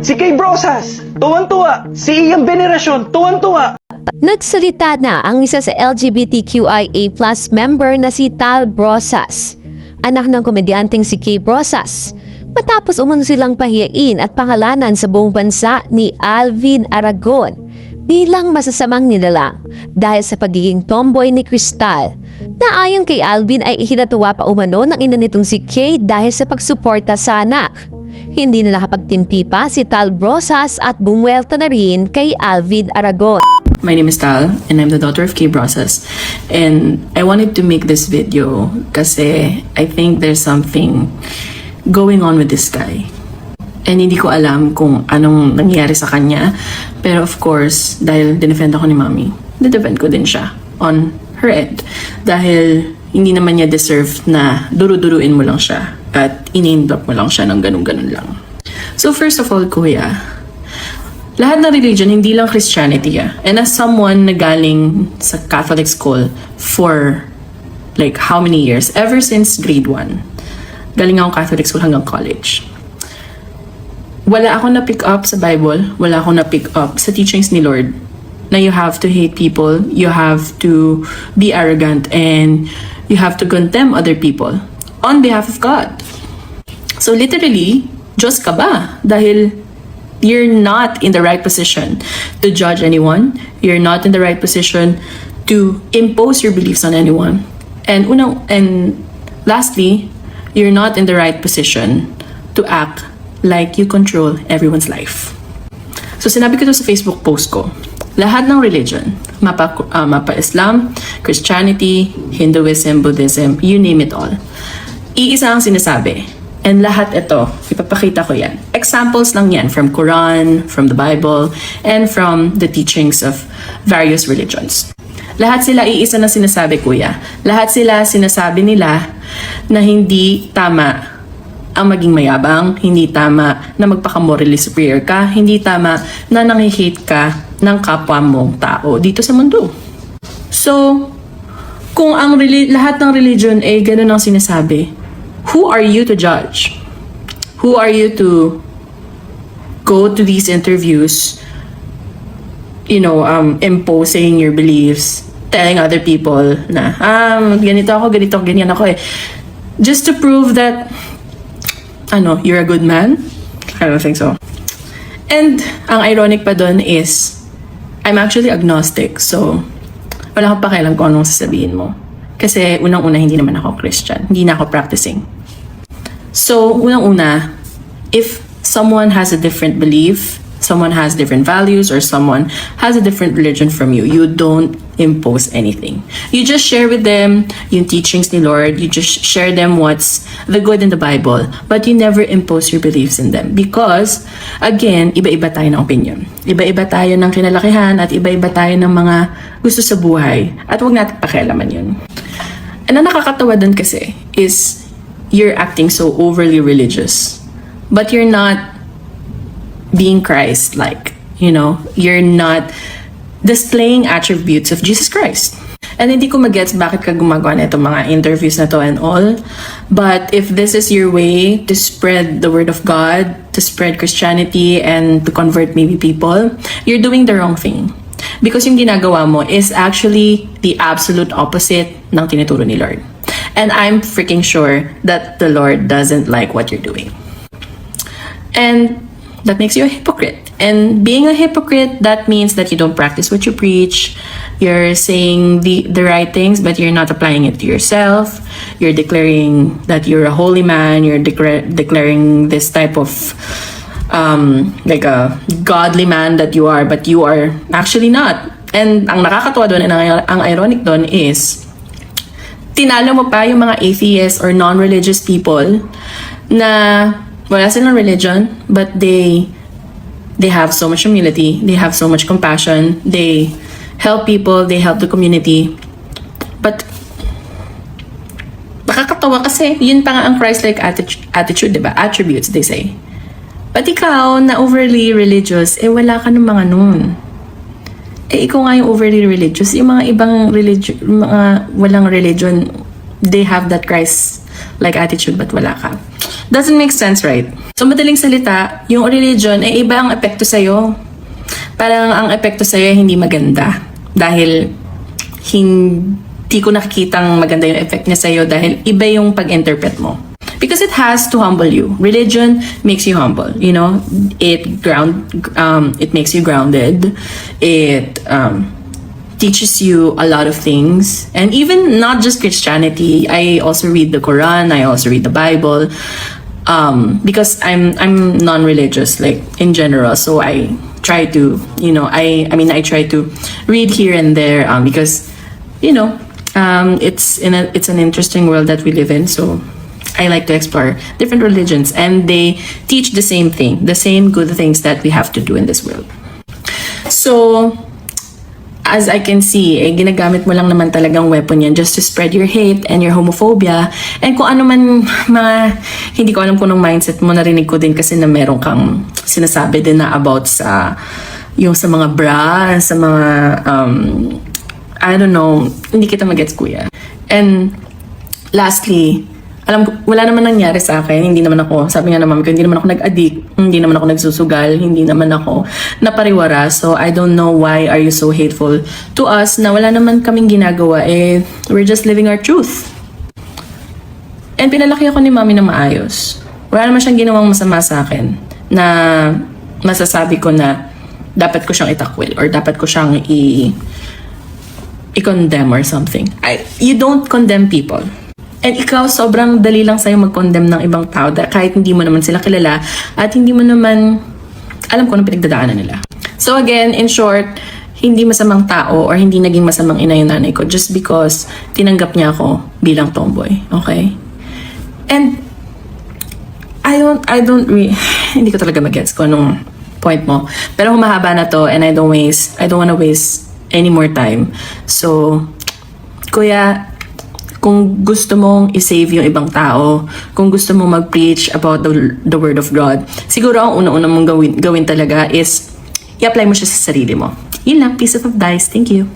Si Kay Brosas, tuwan-tuwa. Si Iyang Venerasyon, tuwan-tuwa. Nagsalita na ang isa sa LGBTQIA+ member na si Tal Brosas, anak ng komedyanteng si Kay Brosas, matapos umano silang pahiyain at pangalanan sa buong bansa ni Alvin Aragon bilang masasamang nilalang dahil sa pagiging tomboy ni Crystal, na ayon kay Alvin ay ihinatuwa pa umano ng ina nitong si Kay dahil sa pagsuporta sa anak. Hindi na nakapagtimpi pa si Tal Brosas at bumuelta na rin kay Alvin Aragon. My name is Tal and I'm the daughter of Kay Brosas, and I wanted to make this video kasi I think there's something going on with this guy. And hindi ko alam kung anong nangyari sa kanya, pero of course, dahil dinefend ako ni Mommy, dinefend ko din siya on her end. Dahil hindi naman niya deserve na duru-duruin mo lang siya at in-name-drop mo lang siya ng ganun-ganun lang. So first of all, kuya, lahat ng religion, hindi lang Christianity. And as someone na galing sa Catholic school for like how many years? Ever since grade 1. Galing akong Catholic school hanggang college. Wala akong na-pick up sa Bible, wala akong na-pick up sa teachings ni Lord na you have to hate people, you have to be arrogant, and you have to condemn other people on behalf of God. So literally, Diyos ka ba? Dahil you're not in the right position to judge anyone. You're not in the right position to impose your beliefs on anyone. And lastly, you're not in the right position to act like you control everyone's life. So sinabi ko to sa Facebook post ko, lahat ng religion, mapa Islam, Christianity, Hinduism, Buddhism, you name it all, iisa ang sinasabi. And lahat ito, ipapakita ko yan. Examples lang yan from Quran, from the Bible, and from the teachings of various religions. Lahat sila iisa na sinasabi, kuya. Lahat sila sinasabi nila na hindi tama ang maging mayabang, hindi tama na magpaka-morally superior ka, hindi tama na nangihate ka ng kapwa mong tao dito sa mundo. So, kung ang lahat ng religion ay ganun ang sinasabi, who are you to judge? Who are you to go to these interviews, imposing your beliefs, telling other people na, ganito ako, ganyan ako eh. Just to prove that, you're a good man? I don't think so. And ang ironic pa doon is, I'm actually agnostic, so wala akong pakialam kung anong sasabihin mo. Kasi unang-una, hindi naman ako Christian. Hindi na ako practicing. So, unang-una, if someone has a different belief, someone has different values, or someone has a different religion from you, you don't impose anything. You just share with them yung teachings ni Lord. You just share them what's the good in the Bible. But you never impose your beliefs in them. Because, again, iba-iba tayo ng opinion. Iba-iba tayo ng kinalakihan at iba-iba tayo ng mga gusto sa buhay. At huwag natin pakialaman yun. And ang nakakatawa dun kasi is you're acting so overly religious, but you're not being Christ-like. You're not displaying attributes of Jesus Christ. And hindi ko magets bakit ka gumagawa na itong mga interviews na to and all. But if this is your way to spread the word of God, to spread Christianity, and to convert maybe people, you're doing the wrong thing. Because yung ginagawa mo is actually the absolute opposite ng tinuturo ni Lord. And I'm freaking sure that the Lord doesn't like what you're doing. And that makes you a hypocrite. And being a hypocrite, that means that you don't practice what you preach. You're saying the right things, but you're not applying it to yourself. You're declaring that you're a holy man. You're declaring this type of like a godly man that you are, but you are actually not. And ang nakakatawa doon and ang ironic doon is tinalo mo pa yung mga atheists or non-religious people na wala silang religion, but they have so much humility, they have so much compassion, they help people, they help the community. But nakakatawa kasi yun pa nga ang Christ-like attitude, diba? Attributes, they say. But ikaw na overly religious, wala ka ng mga nun. Ikaw nga yung overly religious. Yung mga ibang religion, mga walang religion, they have that Christ like attitude but wala ka. Doesn't make sense, right? So madaling salita, yung religion ay iba ang epekto sa'yo. Parang ang epekto sa'yo ay hindi maganda. Dahil hindi ko nakikitang maganda yung effect niya sa'yo dahil iba yung pag-interpret mo. Because it has to humble you. Religion makes you humble. You know, it makes you grounded. It teaches you a lot of things. And even not just Christianity, I also read the Quran, I also read the Bible. Because I'm non-religious, like in general. So I try to, you know, I try to read here and there because, you know, it's an interesting world that we live in. So I like to explore different religions and they teach the same thing, the same good things that we have to do in this world. So, as I can see, ginagamit mo lang naman talagang weapon yan just to spread your hate and your homophobia. And kung ano man mga, hindi ko alam kung anong mindset mo, narinig ko din kasi na meron kang sinasabi din na about sa, yung sa mga bra, sa mga, I don't know, hindi kita magets kuya. And lastly, alam ko, wala naman nangyari sa akin. Hindi naman ako, sabi nga naman ko, hindi naman ako nag-addict, hindi naman ako nagsusugal, hindi naman ako napariwara. So, I don't know why are you so hateful to us na wala naman kaming ginagawa. We're just living our truth. And pinalaki ako ni mami na maayos. Wala naman siyang ginawang masama sa akin na masasabi ko na dapat ko siyang itakwil or dapat ko siyang i-condemn or something. You don't condemn people. And ikaw, sobrang dali lang sa'yo mag-condemn ng ibang tao kahit hindi mo naman sila kilala at hindi mo naman alam kung anong pinagdadaanan nila. So again, in short, hindi masamang tao or hindi naging masamang ina yung nanay ko just because tinanggap niya ako bilang tomboy. Okay? And hindi ko talaga mag-gets kung anong point mo. Pero humahaba na to and I don't wanna waste any more time. So, kuya, kung gusto mong i-save yung ibang tao, kung gusto mong mag-preach about the word of God, siguro ang una-una mong gawin talaga is i-apply mo siya sa sarili mo. Yun lang, piece of advice. Thank you.